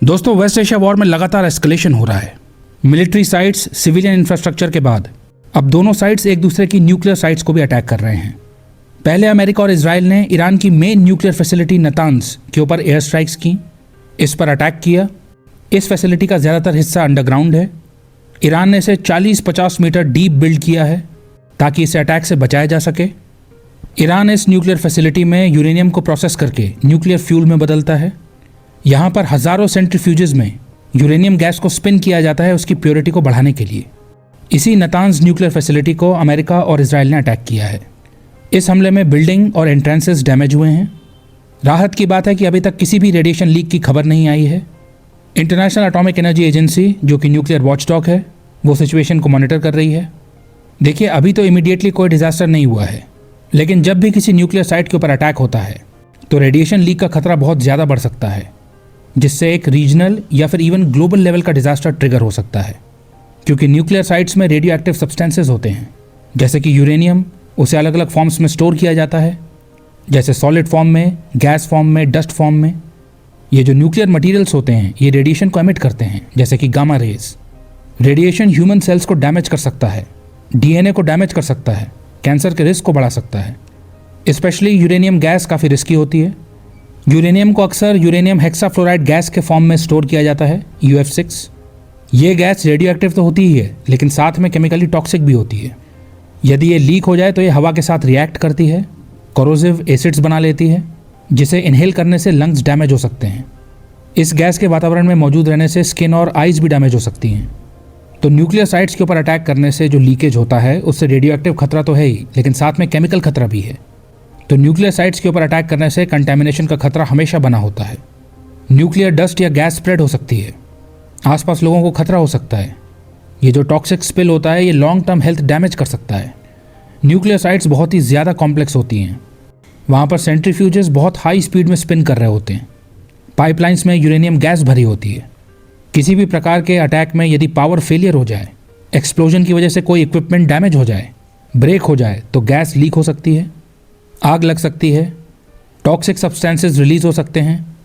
दोस्तों, waste Asia war में लगातार एस्केलेशन हो रहा है। मिलिट्री साइट्स, सिविलियन इंफ्रास्ट्रक्चर के बाद अब दोनों साइट्स एक दूसरे की न्यूक्लियर साइट्स को भी अटैक कर रहे हैं। पहले अमेरिका और इजराइल ने ईरान की मेन न्यूक्लियर फैसिलिटी नतान्ज के ऊपर एयर स्ट्राइक्स की, इस पर अटैक किया। इस फैसिलिटी का ज़्यादातर हिस्सा अंडरग्राउंड है। ईरान ने इसे 40-50 मीटर डीप बिल्ड किया है ताकि इसे अटैक से बचाया जा सके। ईरान इस न्यूक्लियर फैसिलिटी में यूरेनियम को प्रोसेस करके न्यूक्लियर फ्यूल में बदलता है। यहाँ पर हज़ारों सेंट्रीफ्यूजेस में यूरेनियम गैस को स्पिन किया जाता है उसकी प्योरिटी को बढ़ाने के लिए। इसी नतान्ज न्यूक्लियर फैसिलिटी को अमेरिका और इजराइल ने अटैक किया है। इस हमले में बिल्डिंग और एंट्रेंसेस डैमेज हुए हैं। राहत की बात है कि अभी तक किसी भी रेडिएशन लीक की खबर नहीं आई है। इंटरनेशनल एटॉमिक एनर्जी एजेंसी, जो कि न्यूक्लियर वॉचडॉग है, वो सिचुएशन को मॉनिटर कर रही है। देखिए, अभी तो इमीडिएटली कोई डिजास्टर नहीं हुआ है, लेकिन जब भी किसी न्यूक्लियर साइट के ऊपर अटैक होता है तो रेडिएशन लीक का खतरा बहुत ज़्यादा बढ़ सकता है, जिससे एक रीजनल या फिर इवन ग्लोबल लेवल का डिजास्टर ट्रिगर हो सकता है। क्योंकि न्यूक्लियर साइट्स में रेडियो एक्टिव सब्सटेंसेस होते हैं, जैसे कि यूरेनियम। उसे अलग अलग फॉर्म्स में स्टोर किया जाता है, जैसे सॉलिड फॉर्म में, गैस फॉर्म में, डस्ट फॉर्म में। ये जो न्यूक्लियर मटेरियल्स होते हैं ये रेडिएशन को एमिट करते हैं, जैसे कि gamma rays. Radiation human cells को डैमेज कर सकता है, डीएनए को डैमेज कर सकता है, कैंसर के रिस्क को बढ़ा सकता है। स्पेशली यूरेनियम गैस काफ़ी रिस्की होती है। यूरेनियम को अक्सर यूरेनियम हेक्साफ्लोराइड गैस के फॉर्म में स्टोर किया जाता है, UF6। ये गैस रेडियो एक्टिव तो होती ही है, लेकिन साथ में केमिकली टॉक्सिक भी होती है। यदि ये लीक हो जाए तो ये हवा के साथ रिएक्ट करती है, कोरोसिव एसिड्स बना लेती है, जिसे इनहेल करने से लंग्स डैमेज हो सकते हैं। इस गैस के वातावरण में मौजूद रहने से स्किन और आइज़ भी डैमेज हो सकती हैं। तो न्यूक्लियर साइट्स के ऊपर अटैक करने से जो लीकेज होता है उससे रेडियो एक्टिव खतरा तो है ही, लेकिन साथ में केमिकल खतरा भी है। तो न्यूक्लियर साइट्स के ऊपर अटैक करने से कंटेमिनेशन का खतरा हमेशा बना होता है। न्यूक्लियर डस्ट या गैस स्प्रेड हो सकती है, आसपास लोगों को खतरा हो सकता है। ये जो टॉक्सिक स्पिल होता है ये लॉन्ग टर्म हेल्थ डैमेज कर सकता है। न्यूक्लियर साइट्स बहुत ही ज़्यादा कॉम्प्लेक्स होती हैं। वहाँ पर सेंट्रीफ्यूजेस बहुत हाई स्पीड में स्पिन कर रहे होते हैं। पाइपलाइंस में यूरेनियम गैस भरी होती है। किसी भी प्रकार के अटैक में यदि पावर फेलियर हो जाए, एक्सप्लोजन की वजह से कोई इक्विपमेंट डैमेज हो जाए, ब्रेक हो जाए, तो गैस लीक हो सकती है, आग लग सकती है, टॉक्सिक सब्सटेंसेस रिलीज हो सकते हैं।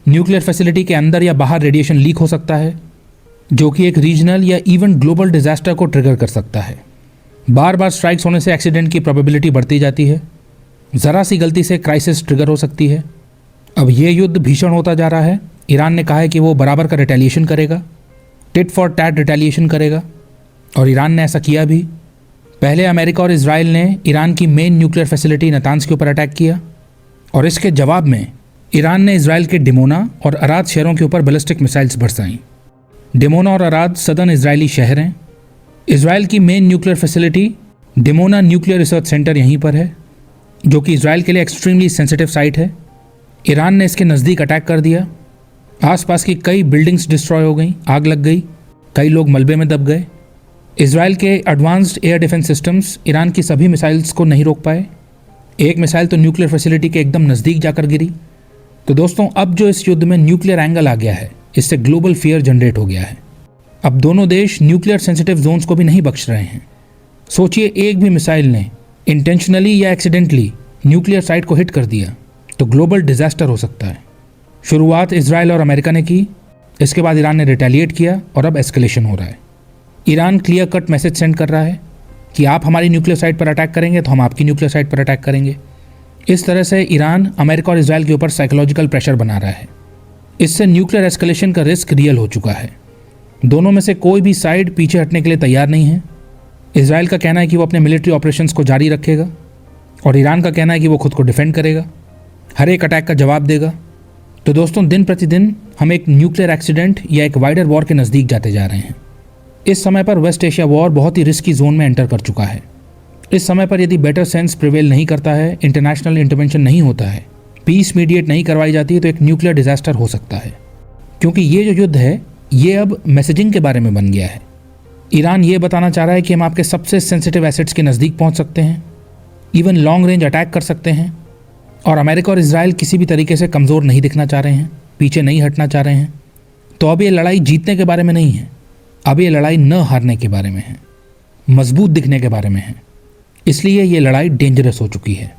न्यूक्लियर फैसिलिटी के अंदर या बाहर रेडिएशन लीक हो सकता है, जो कि एक रीजनल या इवन ग्लोबल डिजास्टर को ट्रिगर कर सकता है। बार बार स्ट्राइक्स होने से एक्सीडेंट की प्रोबेबिलिटी बढ़ती जाती है। ज़रा सी गलती से क्राइसिस ट्रिगर हो सकती है। अब ये युद्ध भीषण होता जा रहा है। ईरान ने कहा है कि वो बराबर का रिटेलिएशन करेगा, टिट फॉर टैट रिटेलिएशन करेगा, और ईरान ने ऐसा किया भी। पहले अमेरिका और इजराइल ने ईरान की मेन न्यूक्लियर फैसिलिटी नतान्ज के ऊपर अटैक किया, और इसके जवाब में ईरान ने इजराइल के डिमोना और अराद शहरों के ऊपर बैलिस्टिक मिसाइल्स बरसाईं। डिमोना और अराद सदर्न इजरायली शहर हैं। इजराइल की main nuclear facility Dimona nuclear research centre यहीं पर है, जो कि इजराइल के लिए एक्सट्रीमली सेंसिटिव साइट है। ईरान ने इसके नज़दीक अटैक कर दिया। आसपास की कई बिल्डिंग्स डिस्ट्रॉय हो गई, आग लग गई, कई लोग मलबे में दब गए। इजराइल के advanced air defence systems Iran की सभी मिसाइल्स को नहीं रोक पाए। एक मिसाइल तो न्यूक्लियर फैसिलिटी के एकदम नज़दीक जाकर गिरी। तो दोस्तों, अब जो इस युद्ध में न्यूक्लियर एंगल आ गया है, इससे ग्लोबल फियर जनरेट हो गया है। अब दोनों देश न्यूक्लियर सेंसिटिव जोन्स को भी नहीं बख्श रहे हैं। सोचिए, एक भी मिसाइल ने इंटेंशनली या एक्सीडेंटली न्यूक्लियर साइट को हिट कर दिया तो ग्लोबल डिजास्टर हो सकता है। शुरुआत इजराइल और अमेरिका ने की, इसके बाद ईरान ने रिटेलिएट किया, और अब एस्केलेशन हो रहा है। Iran clear cut message send कर रहा है कि आप हमारी न्यूक्लियर साइट पर अटैक करेंगे तो हम आपकी न्यूक्लियर साइट पर अटैक करेंगे। इस तरह से ईरान अमेरिका और इजराइल के ऊपर साइकोलॉजिकल प्रेशर बना रहा है। इससे न्यूक्लियर एस्केलेशन का रिस्क रियल हो चुका है। दोनों में से कोई भी साइड पीछे हटने के लिए तैयार नहीं है। इजराइल का कहना है कि वो अपने मिलिट्री ऑपरेशंस को जारी रखेगा, और ईरान का कहना है कि वो खुद को डिफेंड करेगा, हर एक अटैक का जवाब देगा। तो दोस्तों, दिन प्रतिदिन हम एक न्यूक्लियर एक्सीडेंट या एक वाइडर वॉर के नज़दीक जाते जा रहे हैं। इस समय पर वेस्ट एशिया वॉर बहुत ही रिस्की जोन में एंटर कर चुका है। इस समय पर यदि बेटर सेंस प्रिवेल नहीं करता है, इंटरनेशनल इंटरवेंशन नहीं होता है, पीस मीडिएट नहीं करवाई जाती है, तो एक न्यूक्लियर डिजास्टर हो सकता है। क्योंकि ये जो युद्ध है ये अब मैसेजिंग के बारे में बन गया है। ईरान ये बताना चाह रहा है कि हम आपके सबसे सेंसिटिव एसेट्स के नज़दीक पहुंच सकते हैं, इवन लॉन्ग रेंज अटैक कर सकते हैं। और अमेरिका और इजराइल किसी भी तरीके से कमज़ोर नहीं दिखना चाह रहे हैं, पीछे नहीं हटना चाह रहे हैं। तो अब ये लड़ाई जीतने के बारे में नहीं है, अब ये लड़ाई न हारने के बारे में है, मजबूत दिखने के बारे में है। इसलिए ये लड़ाई डेंजरस हो चुकी है।